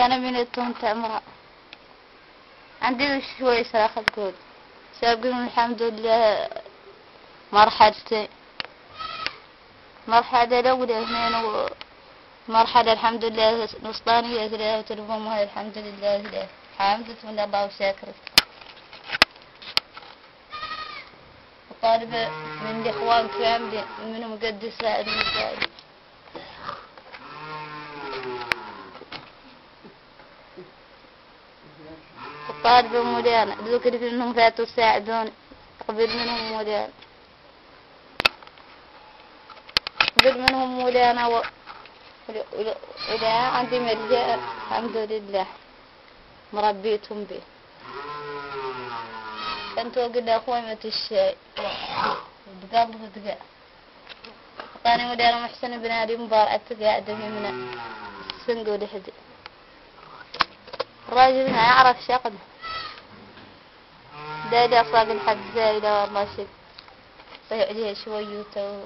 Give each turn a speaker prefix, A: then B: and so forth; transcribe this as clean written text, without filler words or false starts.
A: كان من التون تمرة عندي شوي ساخذ كود سابقين الحمد لله مرحلتين مرحلة الأولى اثنين ومرحلة الحمد لله الوسطانية ثلاثة وتلفون وهي الحمد لله ثلاثة حامدة من الله وشاكرت وطالبة من الإخوان كاملين منهم قد يساعد مساعد وطالبة موديانا ذكر منهم فاتوا يساعدوني قبل منهم موديانا قبل منهم موديانا ولا عندي ملجأ الحمد لله مربيتهم به كنت أقول لأخوي الشاي بقابله دقاء كان مدير محسن بن علي مبارك قاعدة من السنق ولحدي الراجل ما يعرف شقده دايلي أصاق الحد زايدة والله شك فيعجيه شويته